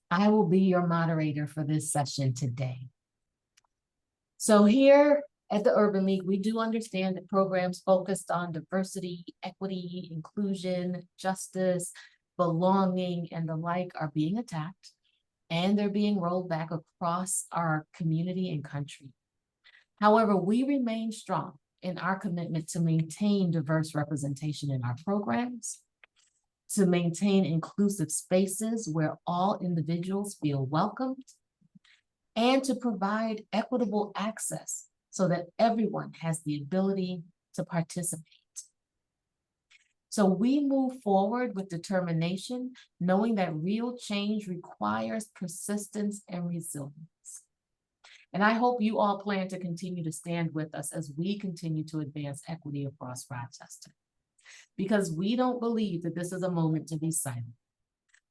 I will be your moderator for this session today. So here at the Urban League, we do understand that programs focused on diversity, equity, inclusion, justice, belonging, and the like are being attacked, and they're being rolled back across our community and country. However, we remain strong in our commitment to maintain diverse representation in our programs, to maintain inclusive spaces where all individuals feel welcomed, and to provide equitable access so that everyone has the ability to participate. So we move forward with determination, knowing that real change requires persistence and resilience. And I hope you all plan to continue to stand with us as we continue to advance equity across Rochester. Because we don't believe that this is a moment to be silent.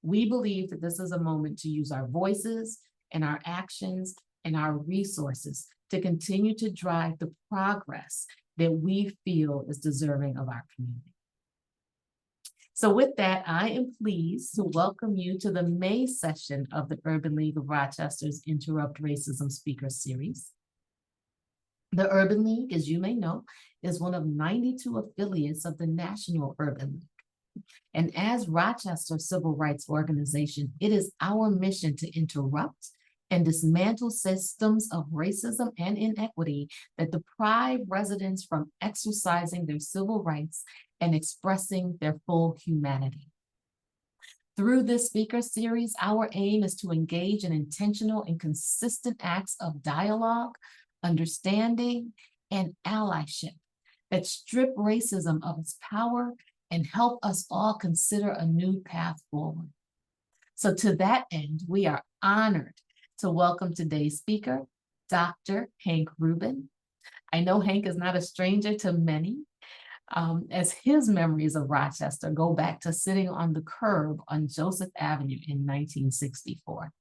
We believe that this is a moment to use our voices and our actions and our resources to continue to drive the progress that we feel is deserving of our community. So with that, I am pleased to welcome you to the May session of the Urban League of Rochester's Interrupt Racism Speaker Series. The Urban League, as you may know, is one of 92 affiliates of the National Urban League. And as Rochester Civil Rights Organization, it is our mission to interrupt and dismantle systems of racism and inequity that deprive residents from exercising their civil rights and expressing their full humanity. Through this speaker series, our aim is to engage in intentional and consistent acts of dialogue, understanding, and allyship that strip racism of its power and help us all consider a new path forward. So to that end, we are honored to welcome today's speaker, Dr. Hank Rubin. I know Hank is not a stranger to many, as his memories of Rochester go back to sitting on the curb on Joseph Avenue in 1964.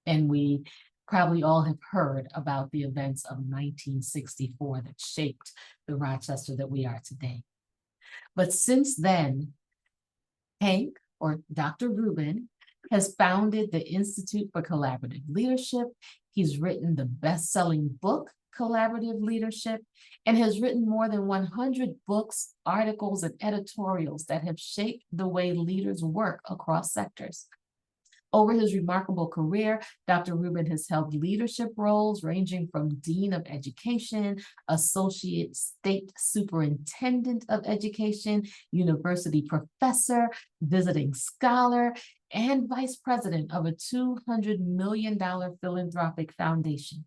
And we probably all have heard about the events of 1964 that shaped the Rochester that we are today. But since then, Hank, or Dr. Rubin, has founded the Institute for Collaborative Leadership. He's written the best-selling book, Collaborative Leadership, and has written more than 100 books, articles, and editorials that have shaped the way leaders work across sectors. Over his remarkable career, Dr. Rubin has held leadership roles ranging from Dean of Education, Associate State Superintendent of Education, University Professor, Visiting Scholar, and Vice President of a $200 million philanthropic foundation.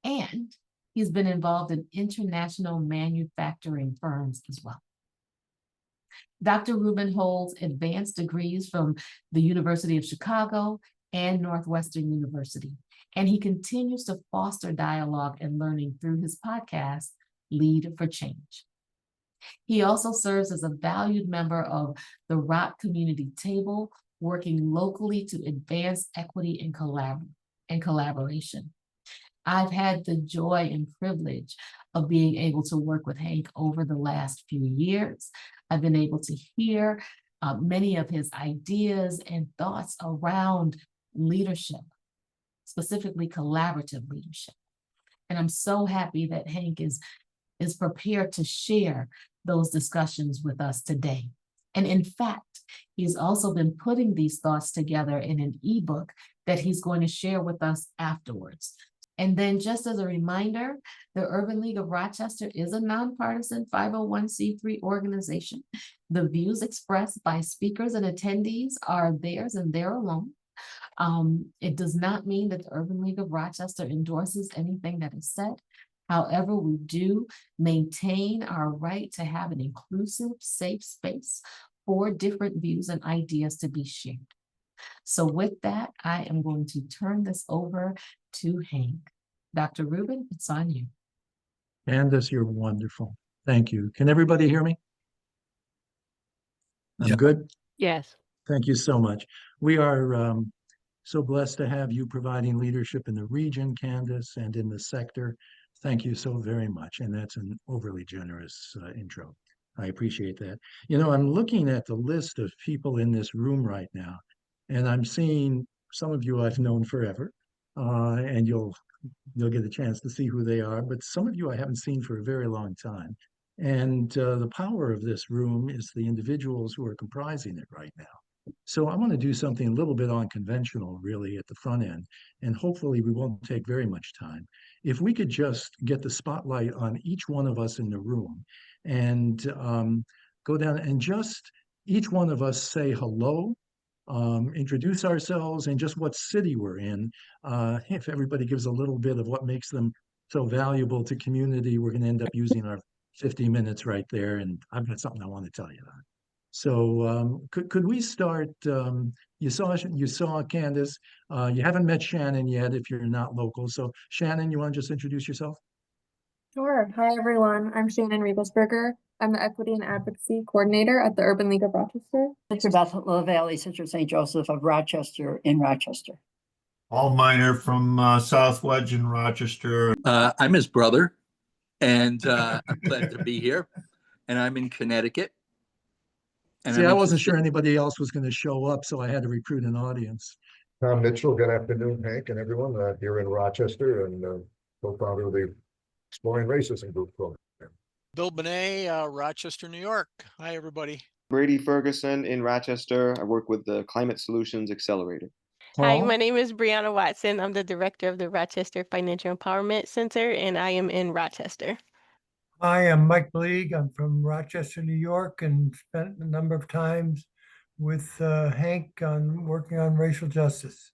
And he's been involved in international manufacturing firms as well. Dr. Rubin holds advanced degrees from the University of Chicago and Northwestern University, and he continues to foster dialogue and learning through his podcast, Lead for Change. He also serves as a valued member of the Rock Community Table, working locally to advance equity and collaboration. I've had the joy and privilege of being able to work with Hank over the last few years. I've been able to hear many of his ideas and thoughts around leadership, specifically collaborative leadership. And I'm so happy that Hank is prepared to share those discussions with us today. And in fact, he's also been putting these thoughts together in an ebook that he's going to share with us afterwards. And then just as a reminder, the Urban League of Rochester is a nonpartisan 501c3 organization. The views expressed by speakers and attendees are theirs and they're alone. It does not mean that the Urban League of Rochester endorses anything that is said. However, we do maintain our right to have an inclusive, safe space for different views and ideas to be shared. So with that, I am going to turn this over to Hank. Dr. Rubin, it's on you. Candace, you're wonderful. Thank you. Can everybody hear me? I'm good? Yes. Thank you so much. We are so blessed to have you providing leadership in the region, Candace, and in the sector. Thank you so very much. And that's an overly generous intro. I appreciate that. You know, I'm looking at the list of people in this room right now, and I'm seeing some of you I've known forever, and you'll get a chance to see who they are. But some of you I haven't seen for a very long time. And the power of this room is the individuals who are comprising it right now. So I want to do something a little bit unconventional, really, at the front end, and hopefully we won't take very much time. If we could just get the spotlight on each one of us in the room and go down and just each one of us say hello, introduce ourselves and just what city we're in. If everybody gives a little bit of what makes them so valuable to community, we're going to end up using our 50 minutes right there. And I've got something I want to tell you about. So could we start? You saw Candace. You haven't met Shannon yet if you're not local. So Shannon, you want to just introduce yourself? Sure. Hi, everyone. I'm Shannon Riegelsberger. I'm the Equity and Advocacy Coordinator at the Urban League of Rochester. Sister Beth LaValley, Sister St. Joseph of Rochester in Rochester. Paul Miner from South Wedge in Rochester. I'm his brother, and I'm glad to be here. And I'm in Connecticut. And See, I'm I wasn't interested- sure anybody else was going to show up, so I had to recruit an audience. Tom Mitchell, good afternoon, Hank and everyone, here in Rochester and co-founder of the Exploring Racism Group program. Bill Benet, Rochester, New York. Hi, everybody. Brady Ferguson in Rochester. I work with the Climate Solutions Accelerator. Hi, Paul? my name is Brianna Watson. I'm the director of the Rochester Financial Empowerment Center, and I am in Rochester. Hi, I'm Mike Bleeg. I'm from Rochester, New York, and spent a number of times with Hank on working on racial justice.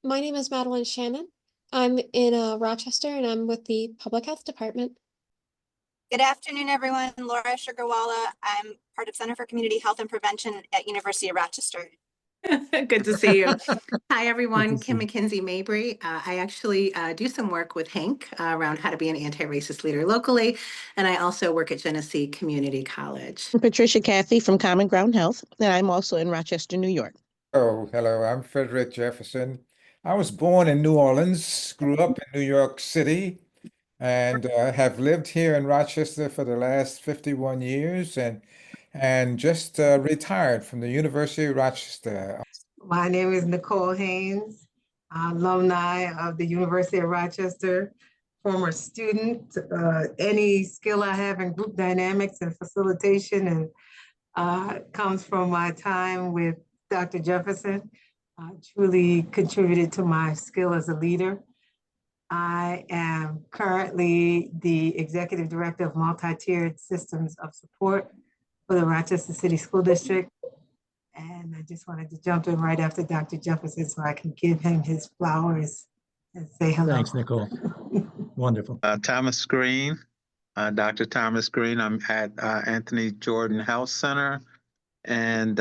My name is Madeline Shannon. I'm in Rochester, and I'm with the Public Health Department. Good afternoon, everyone. Laura Sugarwala. I'm part of Center for Community Health and Prevention at University of Rochester. Good to see you. Hi, Good everyone. to Kim see McKenzie Mabry. I actually do some work with Hank around how to be an anti-racist leader locally, and I also work at Genesee Community College. I'm Patricia Cathy from Common Ground Health, and I'm also in Rochester, New York. Oh, hello. I'm Frederick Jefferson. I was born in New Orleans, grew up in New York City, and have lived here in Rochester for the last 51 years and just retired from the University of Rochester. My name is Nicole Haynes, alumni of the University of Rochester, former student. Any skill I have in group dynamics and facilitation and comes from my time with Dr. Jefferson. Truly contributed to my skill as a leader. I am currently the Executive Director of Multi-Tiered Systems of Support for the Rochester City School District. And I just wanted to jump in right after Dr. Jefferson so I can give him his flowers and say hello. Thanks, Nicole. Wonderful. Thomas Green, Dr. Thomas Green. I'm at Anthony Jordan Health Center and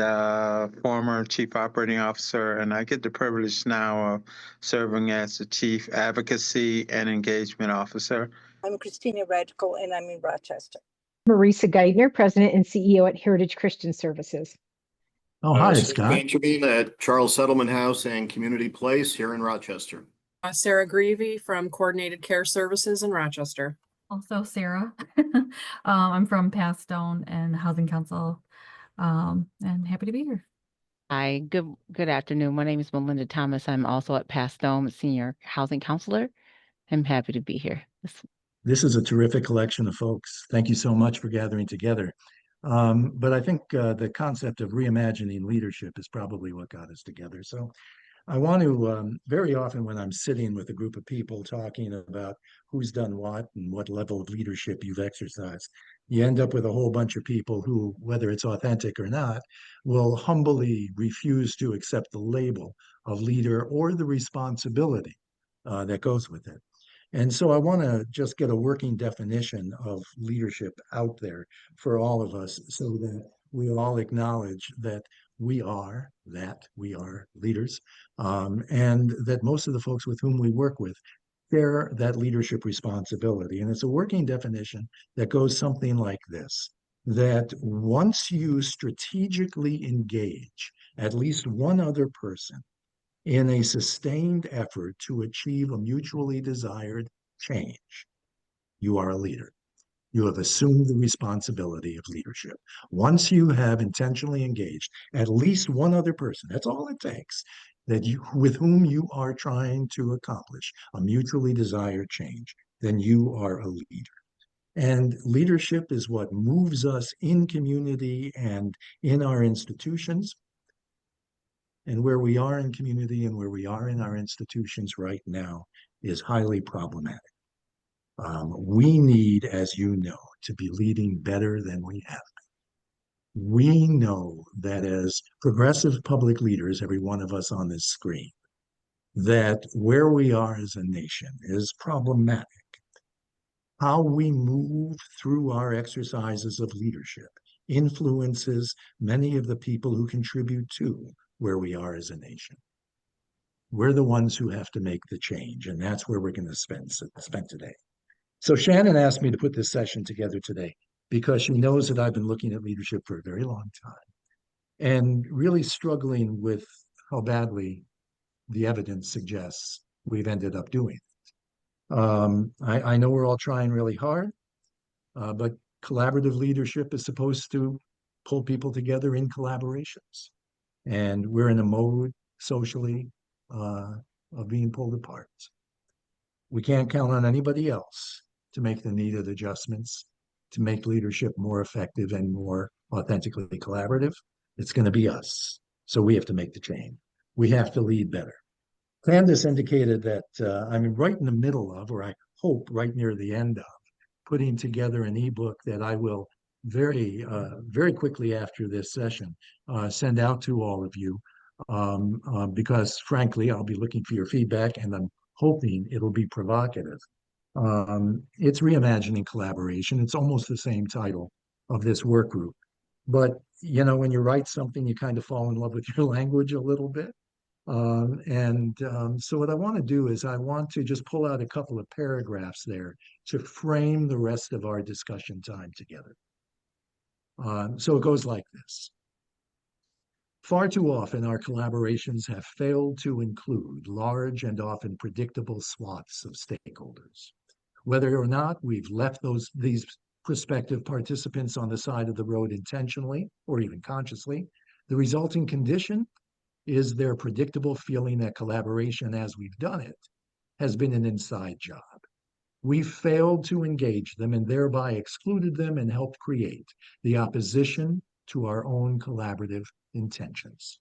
former Chief Operating Officer. And I get the privilege now of serving as the Chief Advocacy and Engagement Officer. I'm Christina Radical and I'm in Rochester. Marisa Geithner, President and CEO at Heritage Christian Services. Oh, hi, Scott. Benjamin at Charles Settlement House and Community Place here in Rochester. Sarah Greavy from Coordinated Care Services in Rochester. Also Sarah. I'm from Pastone and Housing Council, and happy to be here. Hi, good afternoon. My name is Melinda Thomas. I'm also at Pastone, Senior Housing Counselor. I'm happy to be here. This is a terrific collection of folks. Thank you so much for gathering together. But I think the concept of reimagining leadership is probably what got us together. So I want to, very often when I'm sitting with a group of people talking about who's done what and what level of leadership you've exercised, you end up with a whole bunch of people who, whether it's authentic or not, will humbly refuse to accept the label of leader or the responsibility that goes with it. And so I want to just get a working definition of leadership out there for all of us so that we all acknowledge that we are leaders, and that most of the folks with whom we work with share that leadership responsibility. And it's a working definition that goes something like this, that once you strategically engage at least one other person in a sustained effort to achieve a mutually desired change, you are a leader. You have assumed the responsibility of leadership. Once you have intentionally engaged at least one other person, that's all it takes, with whom you are trying to accomplish a mutually desired change, then you are a leader. And leadership is what moves us in community and in our institutions. And where we are in community and where we are in our institutions right now is highly problematic. We need, as you know, to be leading better than we have. We know that as progressive public leaders, every one of us on this screen, that where we are as a nation is problematic. How we move through our exercises of leadership influences many of the people who contribute to where we are as a nation. We're the ones who have to make the change, and that's where we're going to spend today. So Shannon asked me to put this session together today because she knows that I've been looking at leadership for a very long time and really struggling with how badly the evidence suggests we've ended up doing. I know we're all trying really hard, but collaborative leadership is supposed to pull people together in collaborations. And we're in a mode socially of being pulled apart. We can't count on anybody else to make the needed adjustments to make leadership more effective and more authentically collaborative. It's going to be us. So we have to make the change. We have to lead better. Candace indicated that I'm right in the middle of, or I hope right near the end of, putting together an ebook that I will very quickly after this session send out to all of you because frankly, I'll be looking for your feedback and I'm hoping it'll be provocative. It's Reimagining Collaboration. It's almost the same title of this work group. But, you know, when you write something, you kind of fall in love with your language a little bit. So what I want to do is I want to just pull out a couple of paragraphs there to frame the rest of our discussion time together. So it goes like this. Far too often, our collaborations have failed to include large and often predictable swaths of stakeholders. Whether or not we've left these prospective participants on the side of the road intentionally or even consciously, the resulting condition is their predictable feeling that collaboration as we've done it has been an inside job. We failed to engage them and thereby excluded them and helped create the opposition to our own collaborative intentions.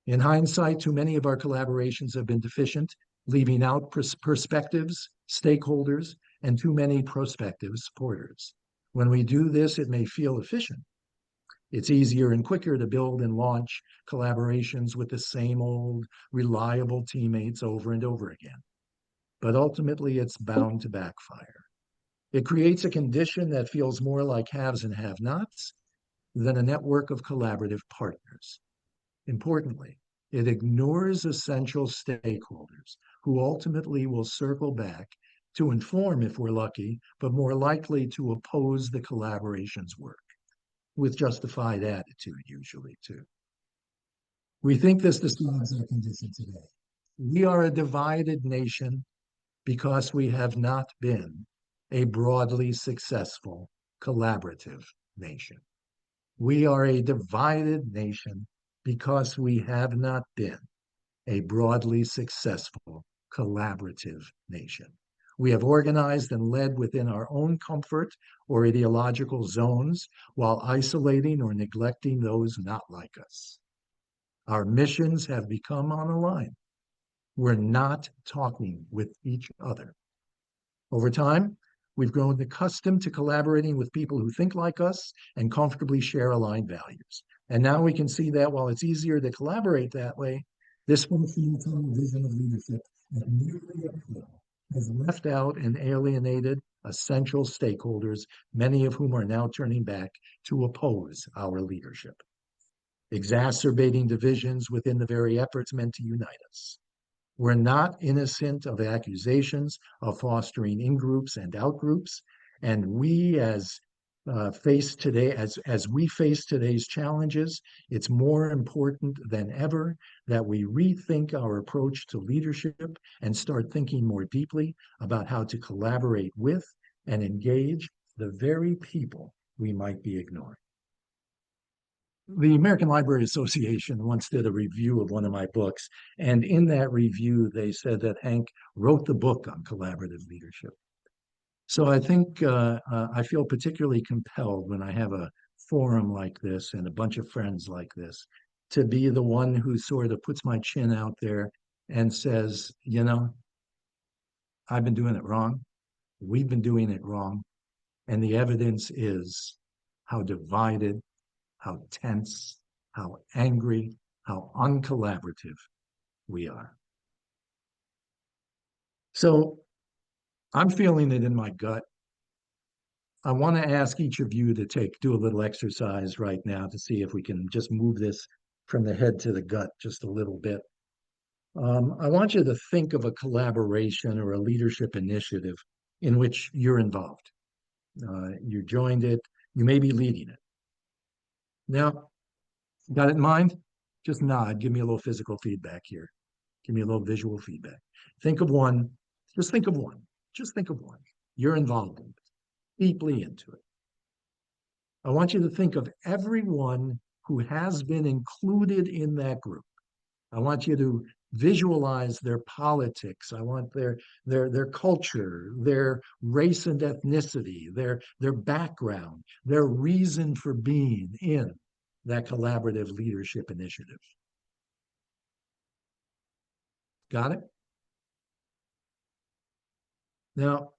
In hindsight, too many of our collaborations have been deficient, leaving out perspectives, stakeholders, and too many prospective supporters. When we do this, it may feel efficient. It's easier and quicker to build and launch collaborations with the same old reliable teammates over and over again. But ultimately, it's bound to backfire. It creates a condition that feels more like haves and have-nots than a network of collaborative partners. Importantly, it ignores essential stakeholders who ultimately will circle back to inform if we're lucky, but more likely to oppose the collaboration's work, with justified attitude usually too. We think this describes our condition today. We are a divided nation because we have not been a broadly successful collaborative nation. We are a divided nation because we have not been a broadly successful collaborative nation. We have organized and led within our own comfort or ideological zones while isolating or neglecting those not like us. Our missions have become unaligned. We're not talking with each other. Over time, we've grown accustomed to collaborating with people who think like us and comfortably share aligned values. And now we can see that while it's easier to collaborate that way, this functional vision of leadership at nearly uphold has left out and alienated essential stakeholders, many of whom are now turning back to oppose our leadership, exacerbating divisions within the very efforts meant to unite us. We're not innocent of accusations of fostering in-groups and out-groups, and we as we face today's challenges, it's more important than ever that we rethink our approach to leadership and start thinking more deeply about how to collaborate with and engage the very people we might be ignoring. the American Library Association once did a review of one of my books, and in that review, they said that Hank wrote the book on collaborative leadership. So I think I feel particularly compelled when I have a forum like this and a bunch of friends like this to be the one who sort of puts my chin out there and says, you know, I've been doing it wrong. We've been doing it wrong. And the evidence is how divided, how tense, how angry, how uncollaborative we are. So I'm feeling it in my gut. I want to ask each of you to do a little exercise right now to see if we can just move this from the head to the gut just a little bit. I want you to think of a collaboration or a leadership initiative in which you're involved. You joined it, you may be leading it. Now, got it in mind? Just nod, give me a little physical feedback here. Give me a little visual feedback. Think of one, just think of one, just think of one. You're involved in it, deeply into it. I want you to think of everyone who has been included in that group. I want you to visualize their politics. I want their culture, their race and ethnicity, their background, their reason for being in that collaborative leadership initiative. Got it? Now,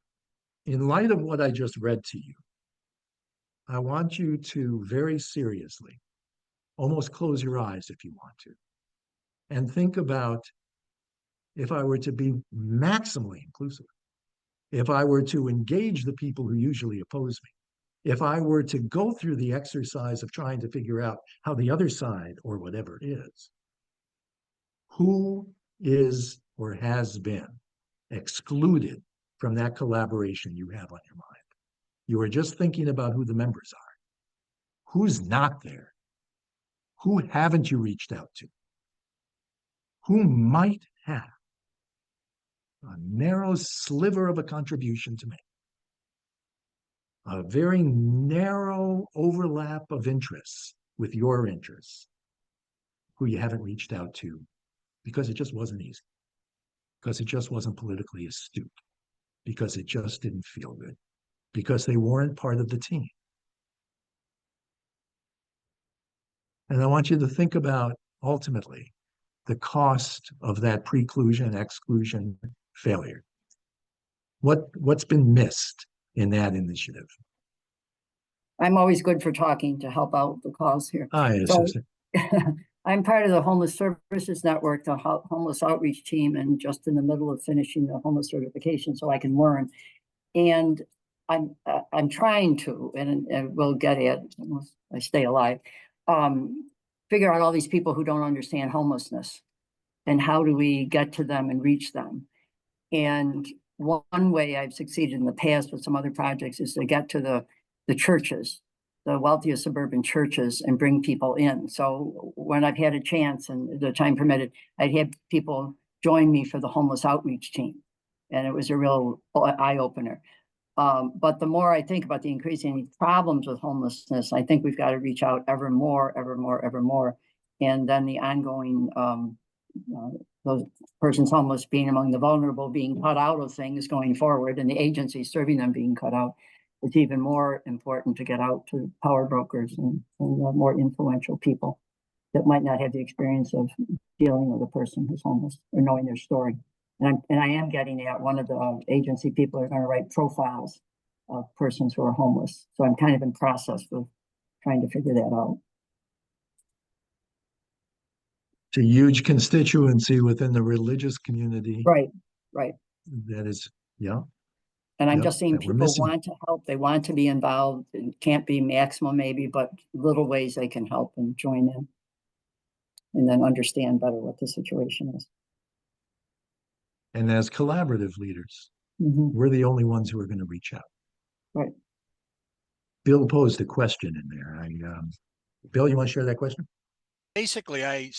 in light of what I just read to you, I want you to very seriously, almost close your eyes if you want to, and think about if I were to be maximally inclusive, if I were to engage the people who usually oppose me, if I were to go through the exercise of trying to figure out how the other side or whatever is, who is or has been excluded from that collaboration you have on your mind? You are just thinking about who the members are. Who's not there? Who haven't you reached out to? Who might have a narrow sliver of a contribution to make? A very narrow overlap of interests with your interests, who you haven't reached out to because it just wasn't easy, because it just wasn't politically astute, because it just didn't feel good, because they weren't part of the team. And I want you to think about, ultimately, the cost of that preclusion, exclusion, failure. What's been missed in that initiative? I'm always good for talking to help out the cause here. Hi, So Assistant. I'm part of the Homeless Services Network, the homeless outreach team, and just in the middle of finishing the homeless certification so I can learn. And I'm trying to, and we'll get at it unless I stay alive, figure out all these people who don't understand homelessness and how do we get to them and reach them. And one way I've succeeded in the past with some other projects is to get to the churches, the wealthiest suburban churches, and bring people in. So when I've had a chance and the time permitted, I'd had people join me for the homeless outreach team. And it was a real eye-opener. But the more I think about the increasing problems with homelessness, I think we've got to reach out ever more. And then the ongoing, those persons homeless being among the vulnerable, being cut out of things going forward, and the agencies serving them being cut out. It's even more important to get out to power brokers and more influential people that might not have the experience of dealing with a person who's homeless or knowing their story. And I am getting at one of the agency people are going to write profiles of persons who are homeless. So I'm kind of in process of trying to figure that out. It's a huge constituency within the religious community. Right. That is, yeah. And I'm Yep, just seeing that we're people missing. want to help. They want to be involved. It can't be maximum maybe, but little ways they can help and join in. And then understand better what the situation is. And as collaborative leaders, Mhm. we're the only ones who are going to reach out. Right. Bill posed a question in there. Bill, you want to share that question? Basically, I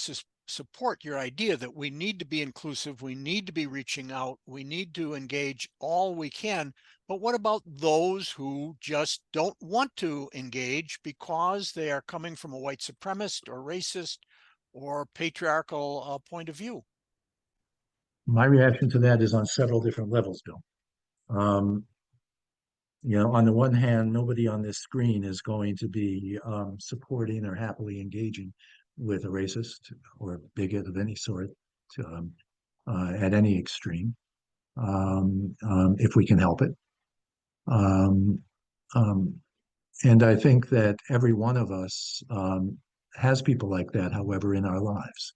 support your idea that we need to be inclusive, we need to be reaching out, we need to engage all we can. But what about those who just don't want to engage because they are coming from a white supremacist or racist or patriarchal point of view? My reaction to that is on several different levels, Bill. On the one hand, nobody on this screen is going to be supporting or happily engaging with a racist or bigot of any sort at any extreme, if we can help it. Um, um, and I think that every one of us has people like that, however, in our lives.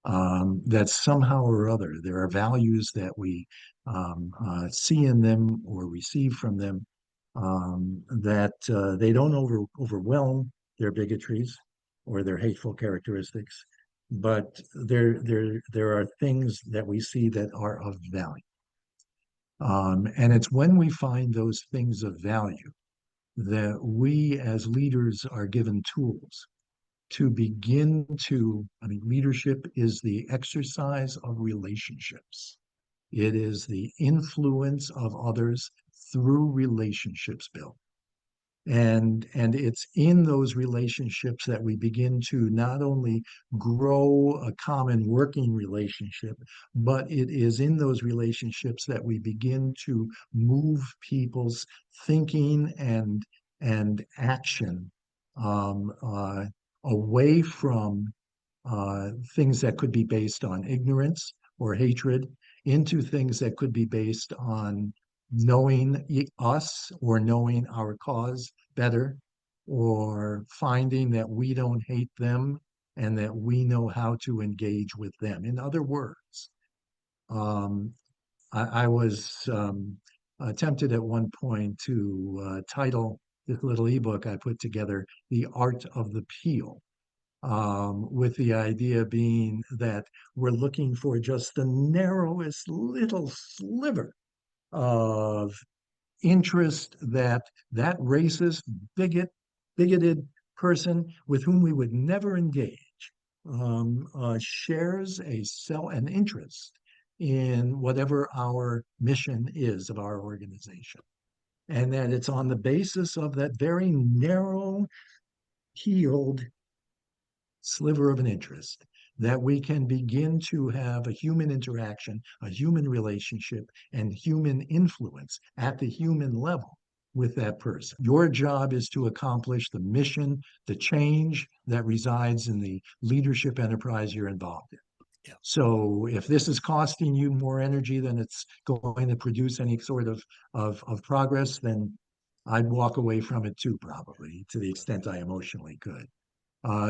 That somehow or other, there are values that we see in them or receive from them that they don't overwhelm their bigotries or their hateful characteristics, but there are things that we see that are of value. And it's when we find those things of value that we as leaders are given tools to begin to, leadership is the exercise of relationships. It is the influence of others through relationships, Bill. And it's in those relationships that we begin to not only grow a common working relationship, but it is in those relationships that we begin to move people's thinking and action away from things that could be based on ignorance or hatred into things that could be based on knowing us or knowing our cause better, or finding that we don't hate them and that we know how to engage with them. In other words, I was tempted at one point to title this little ebook I put together, The Art of the Peel, with the idea being that we're looking for just the narrowest little sliver of interest that racist, bigoted person with whom we would never engage shares an interest in whatever our mission is of our organization. And that it's on the basis of that very narrow, healed sliver of an interest that we can begin to have a human interaction, a human relationship, and human influence at the human level with that person. Your job is to accomplish the mission, the change that resides in the leadership enterprise you're involved in. Yeah. So if this is costing you more energy than it's going to produce any sort of progress, then I'd walk away from it too, probably, to the extent I emotionally could.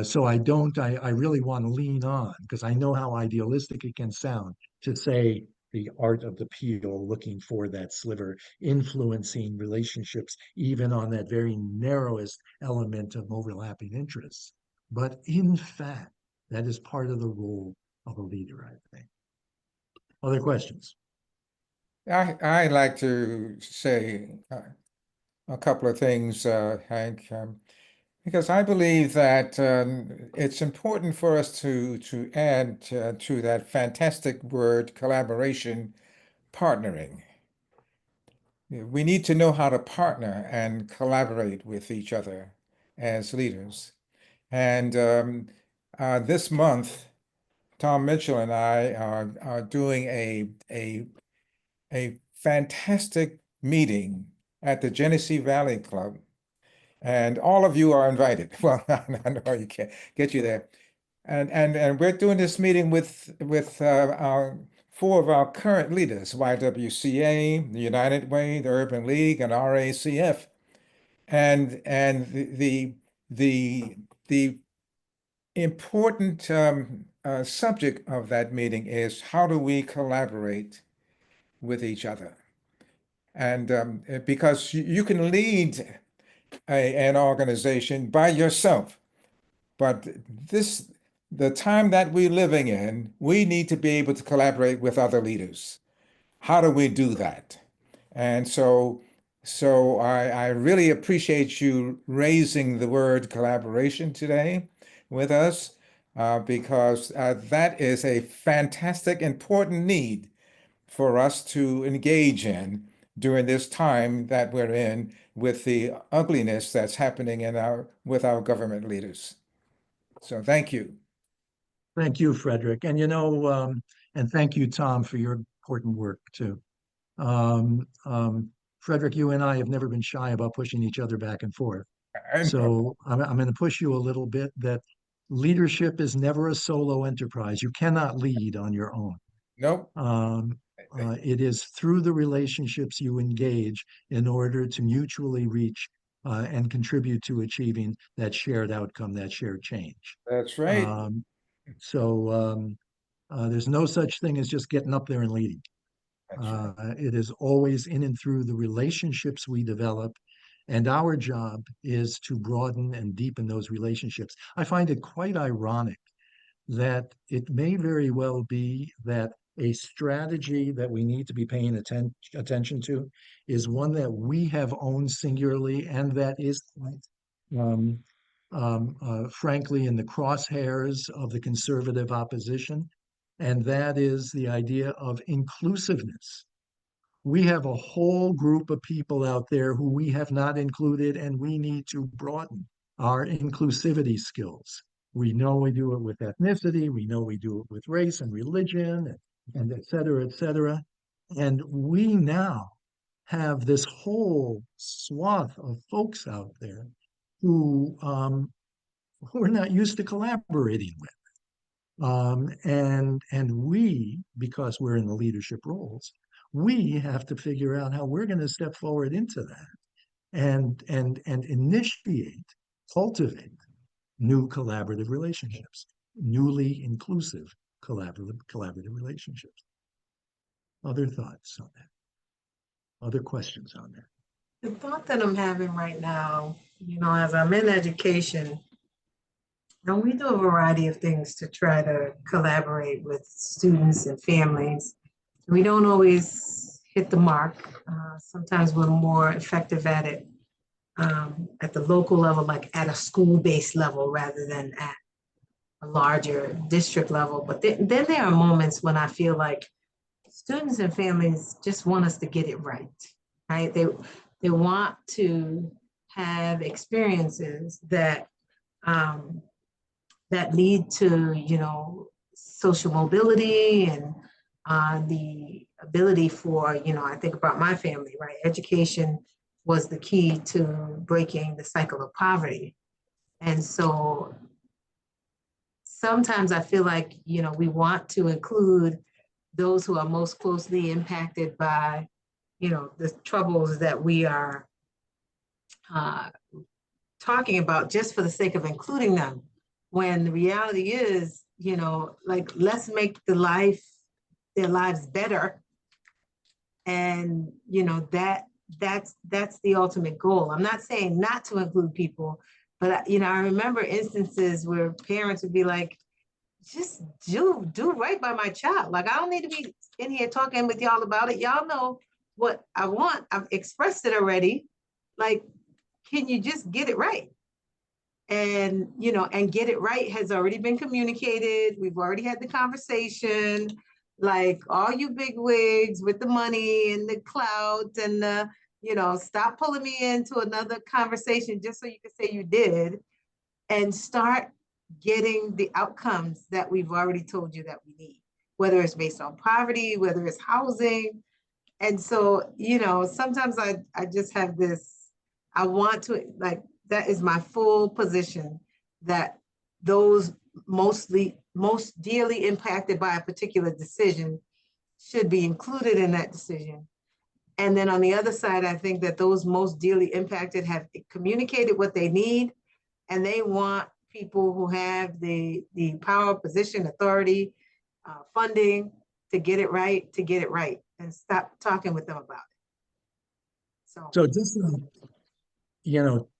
So I really want to lean on, because I know how idealistic it can sound to say the art of the peel, looking for that sliver, influencing relationships, even on that very narrowest element of overlapping interests. But in fact, that is part of the role of a leader, I think. Other questions? I'd like to say a couple of things, Hank. Because I believe that it's important for us to add to that fantastic word, collaboration, partnering. We need to know how to partner and collaborate with each other as leaders. And this month, Tom Mitchell and I are doing a fantastic meeting at the Genesee Valley Club. And all of you are invited. Well, I know you can't get you there. And we're doing this meeting with our four of our current leaders, YWCA, the United Way, the Urban League, and RACF. And the important subject of that meeting is how do we collaborate with each other? And because you can lead an organization by yourself. But the time that we're living in, we need to be able to collaborate with other leaders. How do we do that? And so I really appreciate you raising the word collaboration today with us. because that is a fantastic, important need for us to engage in during this time that we're in with the ugliness that's happening with our government leaders. So thank you. Thank you, Frederick. And and thank you, Tom, for your important work too. Um, um, Frederick, you and I have never been shy about pushing each other back and forth. So I'm going to push you a little bit that leadership is never a solo enterprise. You cannot lead on your own. Nope. It is through the relationships you engage in order to mutually reach and contribute to achieving that shared outcome, that shared change. That's right. There's no such thing as just getting up there and leading. It is always in and through the relationships we develop, and our job is to broaden and deepen those relationships. I find it quite ironic that it may very well be that a strategy that we need to be paying attention to is one that we have owned singularly and that is um, frankly in the crosshairs of the conservative opposition, and that is the idea of inclusiveness. We have a whole group of people out there who we have not included, and we need to broaden our inclusivity skills. We know we do it with ethnicity, we know we do it with race and religion, and et cetera, et cetera. And we now have this whole swath of folks out there who are not used to collaborating with. And we, because we're in the leadership roles, we have to figure out how we're going to step forward into that and initiate, cultivate new collaborative relationships, newly inclusive collaborative relationships. Other thoughts on that? Other questions on that? The thought that I'm having right now, as I'm in education, and we do a variety of things to try to collaborate with students and families. We don't always hit the mark. Sometimes we're more effective at it at the local level, like at a school-based level rather than at a larger district level. But then there are moments when I feel like students and families just want us to get it right? They want to have experiences that that lead to, social mobility and the ability for, I think about my family, right? Education was the key to breaking the cycle of poverty. And so sometimes I feel like, we want to include those who are most closely impacted by, the troubles that we are talking about just for the sake of including them. When the reality is, let's make their lives better. And, that's the ultimate goal. I'm not saying not to include people, but I remember instances where parents would be like, just do right by my child. Like, I don't need to be in here talking with y'all about it. Y'all know what I want. I've expressed it already. Like, can you just get it right? And, and get it right has already been communicated. We've already had the conversation. Like, all you big wigs with the money and the clout and the, stop pulling me into another conversation just so you can say you did, and start getting the outcomes that we've already told you that we need, whether it's based on poverty, whether it's housing. And so, sometimes I just have this, I want to, like, that is my full position, that those most dearly impacted by a particular decision should be included in that decision. And then on the other side, I think that those most dearly impacted have communicated what they need, and they want people who have the power, position, authority, funding to get it right, and stop talking with them about it. So just,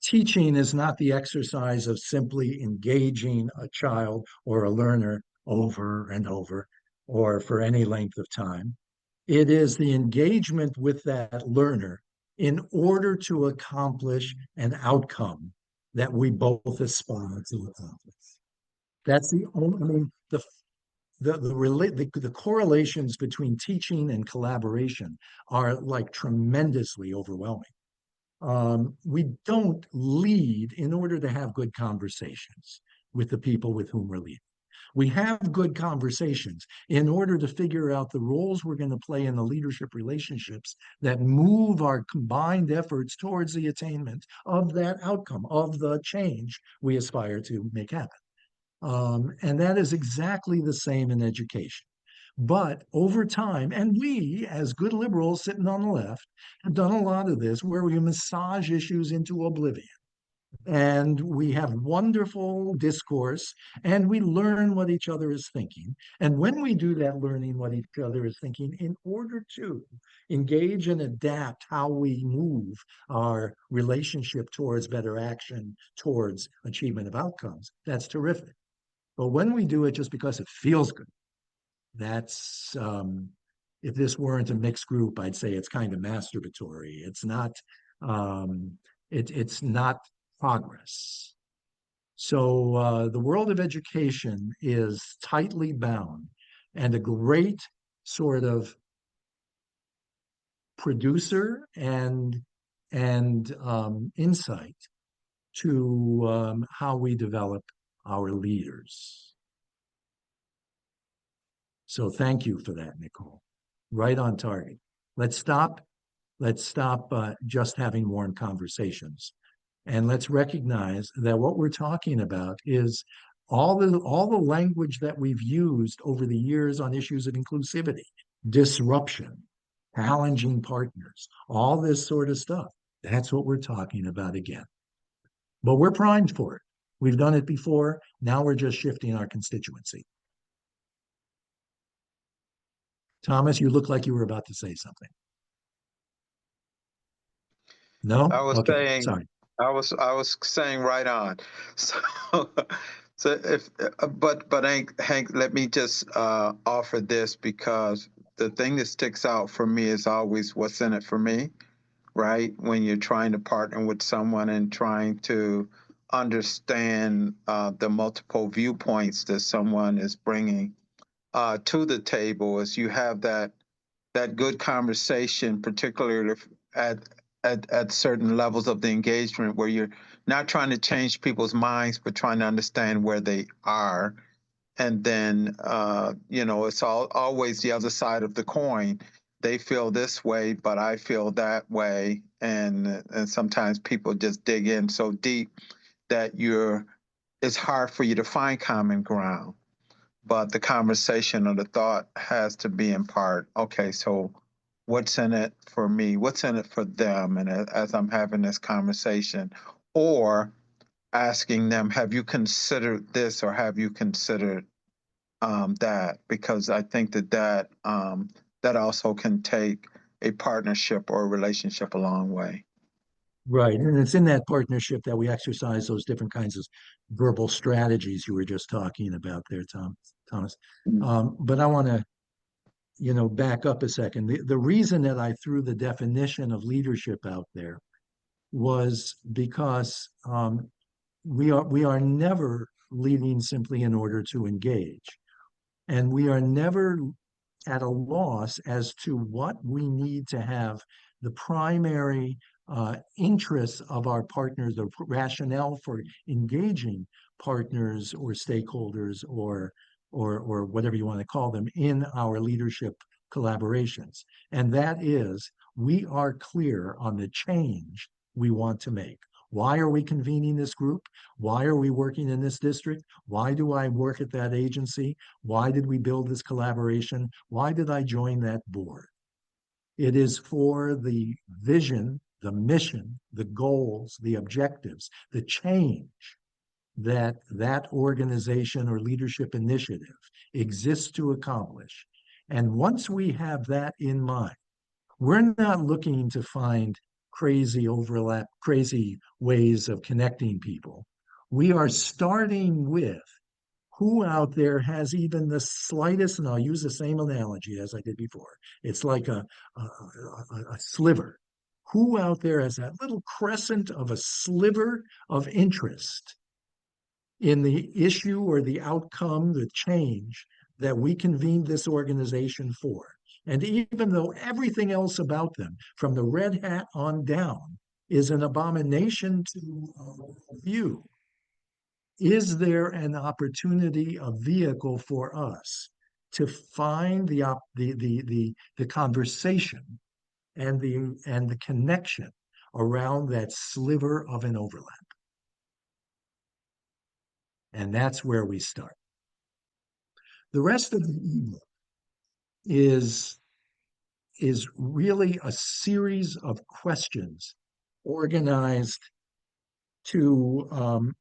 teaching is not the exercise of simply engaging a child or a learner over and over or for any length of time. It is the engagement with that learner in order to accomplish an outcome that we both aspire to accomplish. That's the only, I mean, the correlations between teaching and collaboration are like tremendously overwhelming. We don't lead in order to have good conversations with the people with whom we're leading. We have good conversations in order to figure out the roles we're going to play in the leadership relationships that move our combined efforts towards the attainment of that outcome, of the change we aspire to make happen. And that is exactly the same in education. But over time, and we, as good liberals sitting on the left, have done a lot of this where we massage issues into oblivion. And we have wonderful discourse, and we learn what each other is thinking. And when we do that learning what each other is thinking, in order to engage and adapt how we move our relationship towards better action, towards achievement of outcomes, that's terrific. But when we do it just because it feels good, that's if this weren't a mixed group, I'd say it's kind of masturbatory. It's not it's not progress. So the world of education is tightly bound, and a great sort of producer and insight to how we develop our leaders. So thank you for that, Nicole. Right on target. Let's stop just having warm conversations. And let's recognize that what we're talking about is all the language that we've used over the years on issues of inclusivity, disruption, challenging partners, all this sort of stuff. That's what we're talking about again. But we're primed for it. We've done it before. Now we're just shifting our constituency. Thomas, you look like you were about to say something. No? I was Okay, saying, sorry. I was saying right on. So if, but Hank, let me just offer this, because the thing that sticks out for me is always what's in it for me, right? When you're trying to partner with someone and trying to understand the multiple viewpoints that someone is bringing to the table, is you have that good conversation, particularly at certain levels of the engagement, where you're not trying to change people's minds, but trying to understand where they are. And then, it's always the other side of the coin. They feel this way, but I feel that way. And sometimes people just dig in so deep that it's hard for you to find common ground. But the conversation or the thought has to be in part, okay, so what's in it for me? What's in it for them? And as I'm having this conversation, or asking them, have you considered this, or have you considered that? Because I think that also can take a partnership or a relationship a long way. Right. And it's in that partnership that we exercise those different kinds of verbal strategies you were just talking about there, Thomas. But I want to, back up a second. The reason that I threw the definition of leadership out there was because we are never leading simply in order to engage. And we are never at a loss as to what we need to have the primary interests of our partners, the rationale for engaging partners or stakeholders or whatever you want to call them in our leadership collaborations. And that is, we are clear on the change we want to make. Why are we convening this group? Why are we working in this district? Why do I work at that agency? Why did we build this collaboration? Why did I join that board? It is for the vision, the mission, the goals, the objectives, the change that organization or leadership initiative exists to accomplish. And once we have that in mind, we're not looking to find crazy overlap, crazy ways of connecting people. We are starting with who out there has even the slightest, and I'll use the same analogy as I did before. It's like a sliver. Who out there has that little crescent of a sliver of interest in the issue or the outcome, the change that we convened this organization for. And even though everything else about them, from the red hat on down, is an abomination to view, is there an opportunity, a vehicle for us to find the conversation and the connection around that sliver of an overlap? And that's where we start. The rest of the ebook is really a series of questions organized to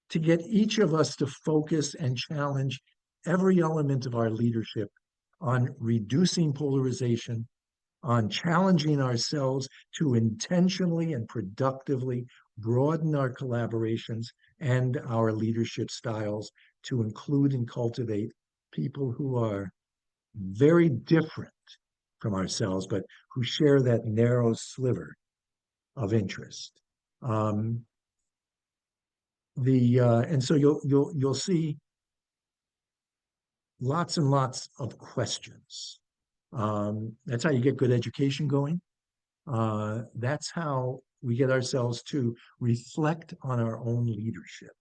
get each of us to focus and challenge every element of our leadership on reducing polarization, on challenging ourselves to intentionally and productively broaden our collaborations and our leadership styles to include and cultivate people who are very different from ourselves, but who share that narrow sliver of interest. And so you'll see lots and lots of questions. That's how you get good education going. That's how we get ourselves to reflect on our own leadership.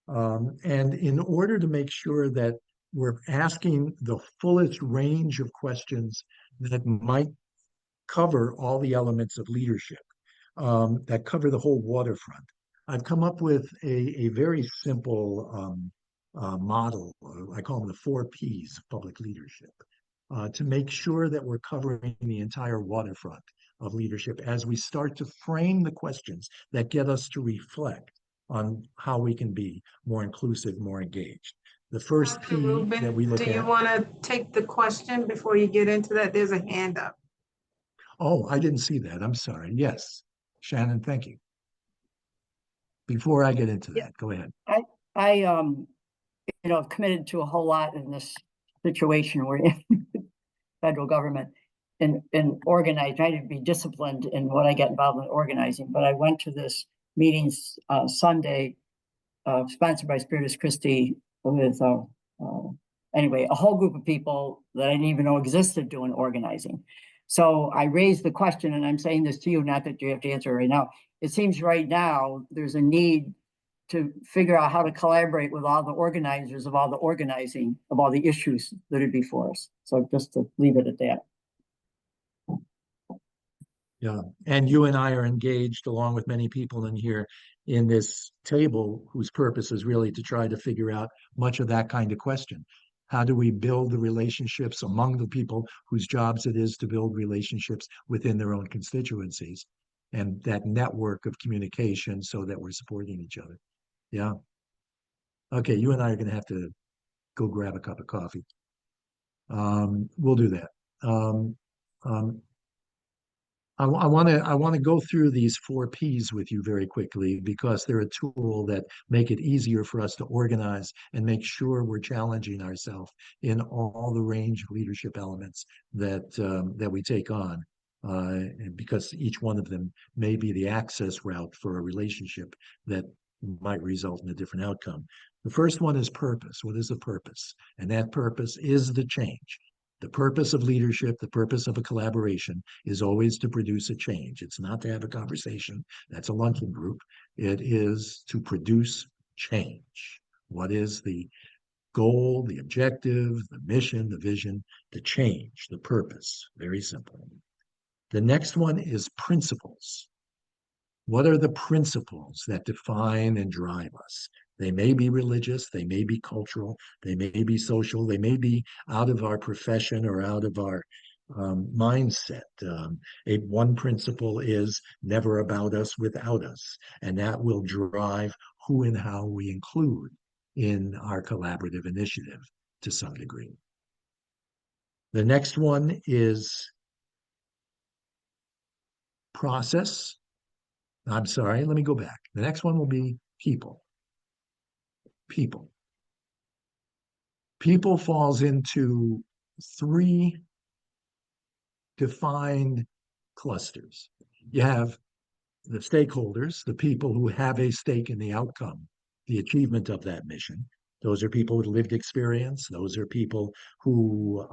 And in order to make sure that we're asking the fullest range of questions that might cover all the elements of leadership, that cover the whole waterfront, I've come up with a very simple model. I call them the 4 Ps of public leadership, to make sure that we're covering the entire waterfront of leadership as we start to frame the questions that get us to reflect on how we can be more inclusive, more engaged. The first Dr. P Rubin, that we look do you at. want to take the question before you get into that? There's a hand up. Oh, I didn't see that. I'm sorry. Yes, Shannon, thank you. Before I get into that, go ahead. I have committed to a whole lot in this situation we're in, federal government, and organize, trying to be disciplined in what I get involved in organizing. But I went to this meeting Sunday, sponsored by Spiritus Christi, with anyway, a whole group of people that I didn't even know existed doing organizing. So I raised the question, and I'm saying this to you, not that you have to answer right now. It seems right now there's a need to figure out how to collaborate with all the organizers of all the organizing of all the issues that are before us. So just to leave it at that. Yeah, and you and I are engaged, along with many people in here, in this table whose purpose is really to try to figure out much of that kind of question. How do we build the relationships among the people whose jobs it is to build relationships within their own constituencies, and that network of communication so that we're supporting each other? Yeah. Okay, you and I are going to have to go grab a cup of coffee. We'll do that. I want to go through these 4 Ps with you very quickly, because they're a tool that make it easier for us to organize and make sure we're challenging ourselves in all the range of leadership elements that we take on, because each one of them may be the access route for a relationship that might result in a different outcome. The first one is purpose. What is the purpose? And that purpose is the change. The purpose of leadership, the purpose of a collaboration, is always to produce a change. It's not to have a conversation. That's a luncheon group. It is to produce change. What is the goal, the objective, the mission, the vision, the change, the purpose? Very simple. The next one is principles. What are the principles that define and drive us? They may be religious, they may be cultural, they may be social, they may be out of our profession or out of our mindset. One principle is never about us without us, and that will drive who and how we include in our collaborative initiative to some degree. The next one is process. I'm sorry, let me go back. The next one will be people. People. People falls into 3 defined clusters. You have the stakeholders, the people who have a stake in the outcome, the achievement of that mission. Those are people with lived experience. Those are people who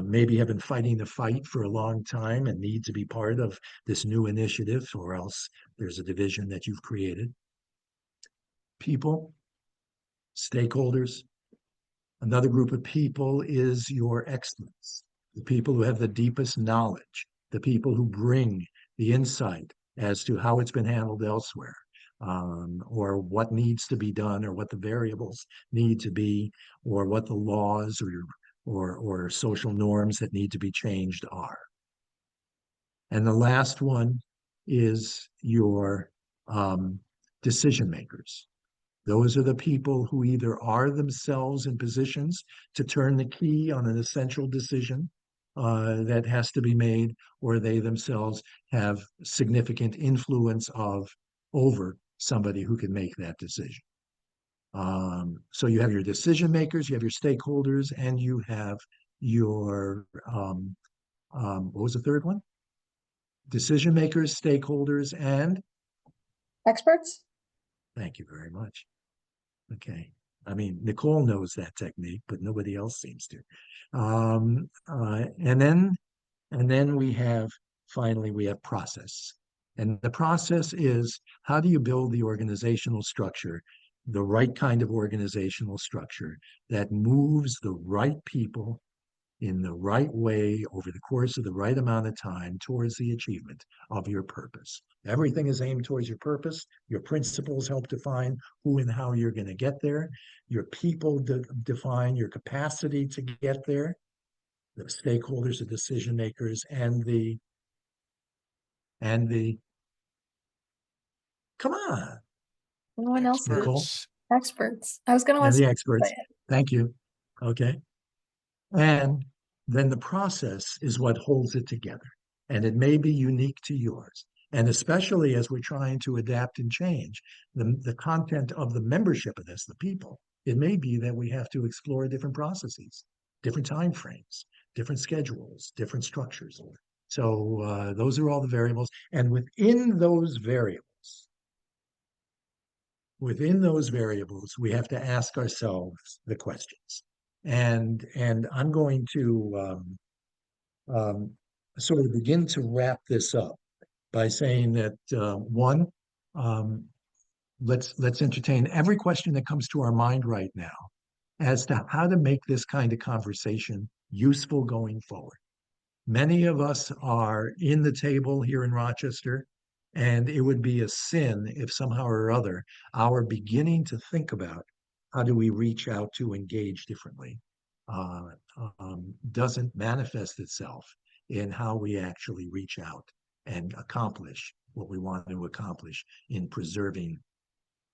maybe have been fighting the fight for a long time and need to be part of this new initiative, or else there's a division that you've created. People, stakeholders. Another group of people is your experts, the people who have the deepest knowledge, the people who bring the insight as to how it's been handled elsewhere, or what needs to be done, or what the variables need to be, or what the laws or social norms that need to be changed are. And the last one is your decision makers. Those are the people who either are themselves in positions to turn the key on an essential decision that has to be made, or they themselves have significant influence over somebody who can make that decision. So you have your decision makers, you have your stakeholders, and you have your, what was the third one? Decision makers, stakeholders, and? Experts? Thank you very much. Okay. I mean, Nicole knows that technique, but nobody else seems to. And then we have, finally, we have process. And the process is, how do you build the organizational structure, the right kind of organizational structure that moves the right people in the right way over the course of the right amount of time towards the achievement of your purpose. Everything is aimed towards your purpose. Your principles help define who and how you're going to get there. Your people define your capacity to get there. The stakeholders, the decision makers, and the come on. No one else did. Nicole? Experts. I was going to And ask. the experts. Thank you. Okay. And then the process is what holds it together. And it may be unique to yours. And especially as we're trying to adapt and change the content of the membership of this, the people, it may be that we have to explore different processes, different time frames, different schedules, different structures. So those are all the variables. And within those variables, we have to ask ourselves the questions. And I'm going to sort of begin to wrap this up by saying that one, let's entertain every question that comes to our mind right now as to how to make this kind of conversation useful going forward. Many of us are in the table here in Rochester, and it would be a sin if somehow or other our beginning to think about how do we reach out to engage differently doesn't manifest itself in how we actually reach out and accomplish what we want to accomplish in preserving,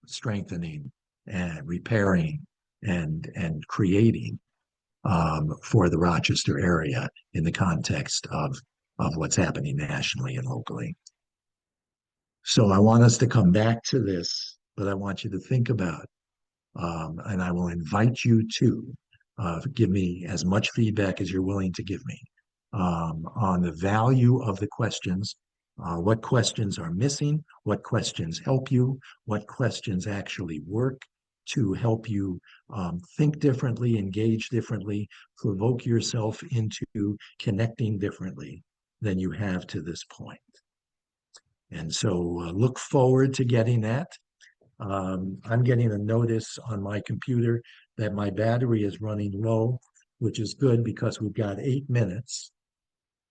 strengthening, and repairing and creating for the Rochester area in the context of what's happening nationally and locally. So I want us to come back to this, but I want you to think about, and I will invite you to give me as much feedback as you're willing to give me on the value of the questions, what questions are missing, what questions help you, what questions actually work to help you think differently, engage differently, provoke yourself into connecting differently than you have to this point. And so look forward to getting that. I'm getting a notice on my computer that my battery is running low, which is good because we've got 8 minutes.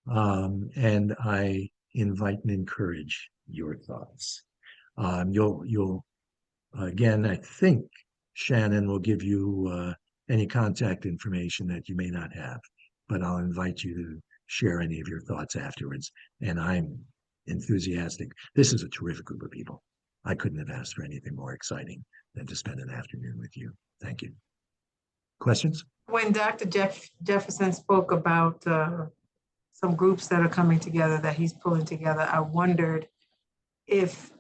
And I invite and encourage your thoughts. You'll again, I think Shannon will give you any contact information that you may not have, but I'll invite you to share any of your thoughts afterwards. And I'm enthusiastic. This is a terrific group of people. I couldn't have asked for anything more exciting than to spend an afternoon with you. Thank you. Questions? When Dr. Jefferson spoke about some groups that are coming together, that he's pulling together, I wondered if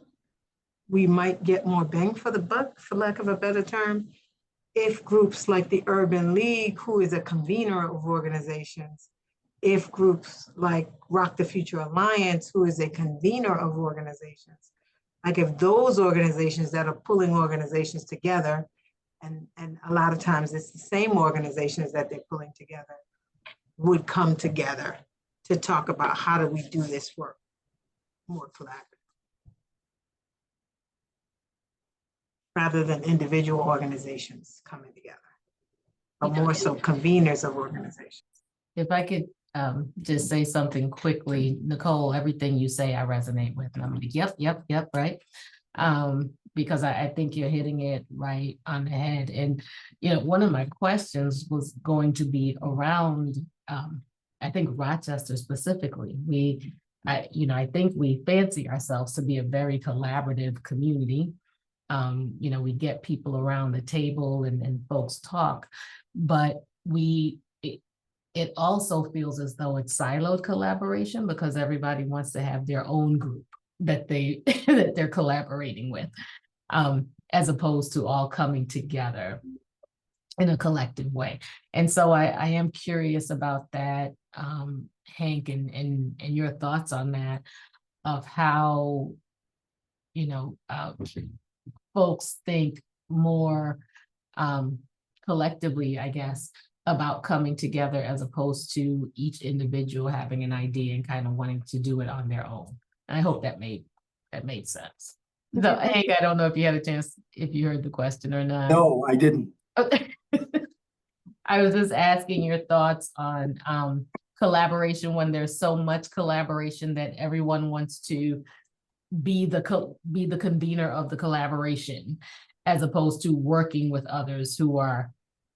we might get more bang for the buck, for lack of a better term, if groups like the Urban League, who is a convener of organizations, if groups like Rock the Future Alliance, who is a convener of organizations, like if those organizations that are pulling organizations together, and a lot of times it's the same organizations that they're pulling together, would come together to talk about how do we do this work more collaboratively, rather than individual organizations coming together, but more so conveners of organizations. If I could just say something quickly, Nicole, everything you say I resonate with, and I'm like, yep, right? Because I think you're hitting it right on the head. And, you know, one of my questions was going to be around, I think Rochester specifically. I think we fancy ourselves to be a very collaborative community. You know, we get people around the table and folks talk, but it also feels as though it's siloed collaboration because everybody wants to have their own group that they're collaborating with, as opposed to all coming together in a collective way. And so I am curious about that, Hank, and your thoughts on that, of how, you know, folks think more collectively, I guess, about coming together as opposed to each individual having an idea and kind of wanting to do it on their own. And I hope that made sense. So, Hank, I don't know if you had a chance, if you heard the question or not. No, I didn't. I was just asking your thoughts on collaboration when there's so much collaboration that everyone wants to be the convener of the collaboration, as opposed to working with others who are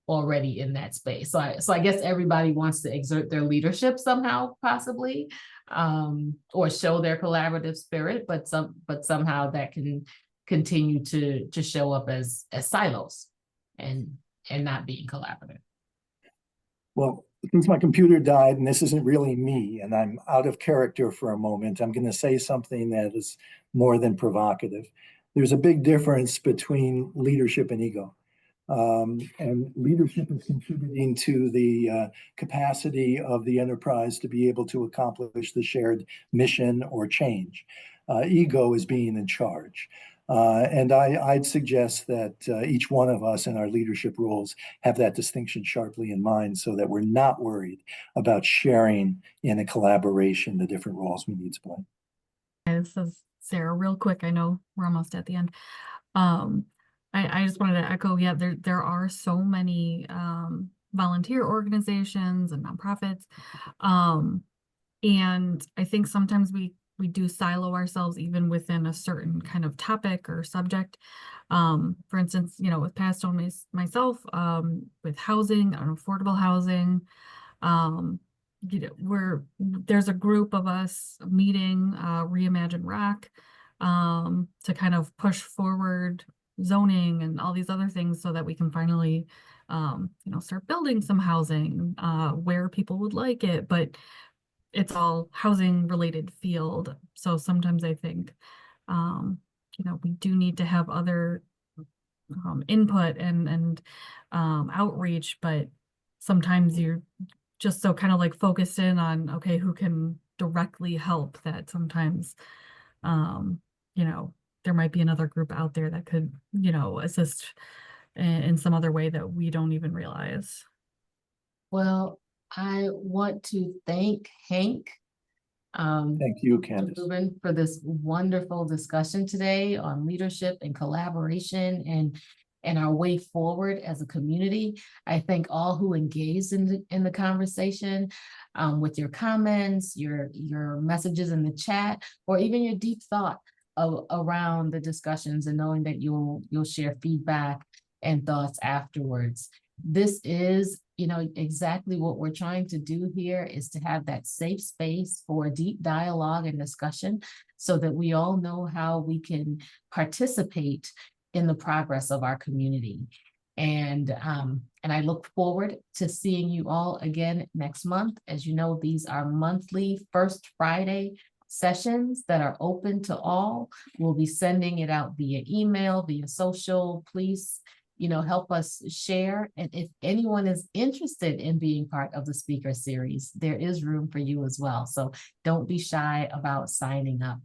already in that space. So I guess everybody wants to exert their leadership somehow, possibly, or show their collaborative spirit, but somehow that can continue to show up as silos and not being collaborative. Well, since my computer died and this isn't really me and I'm out of character for a moment, I'm going to say something that is more than provocative. There's a big difference between leadership and ego. And leadership is contributing to the capacity of the enterprise to be able to accomplish the shared mission or change. Ego is being in charge. And I'd suggest that each one of us in our leadership roles have that distinction sharply in mind so that we're not worried about sharing in a collaboration the different roles we need to play. This is Sarah, real quick. I know we're almost at the end. I just wanted to echo, yeah, there are so many volunteer organizations and nonprofits. And I think sometimes we do silo ourselves even within a certain kind of topic or subject. For instance, you know, with Past Home myself, with housing and affordable housing, you know, there's a group of us meeting, Reimagine Rock, to kind of push forward zoning and all these other things so that we can finally, you know, start building some housing where people would like it, but it's all housing related field. So sometimes I think, you know, we do need to have other input and outreach, but sometimes you're just so kind of like focused in on, okay, who can directly help, that sometimes, you know, there might be another group out there that could, you know, assist in some other way that we don't even realize. Well, I want to thank Hank. Thank you, Candace, Ruben, for this wonderful discussion today on leadership and collaboration and our way forward as a community. I thank all who engaged in the conversation with your comments, your messages in the chat, or even your deep thought around the discussions, and knowing that you'll share feedback and thoughts afterwards. This is, you know, exactly what we're trying to do here, is to have that safe space for deep dialogue and discussion so that we all know how we can participate in the progress of our community. And I look forward to seeing you all again next month. As you know, these are monthly first Friday sessions that are open to all. We'll be sending it out via email, via social. Please, help us share. And if anyone is interested in being part of the speaker series, there is room for you as well. So don't be shy about signing up.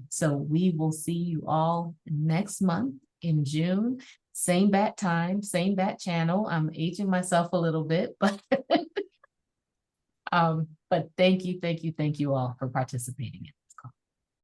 So we will see you all next month in June. Same bat time, same bat channel. I'm aging myself a little bit, but but thank you all for participating.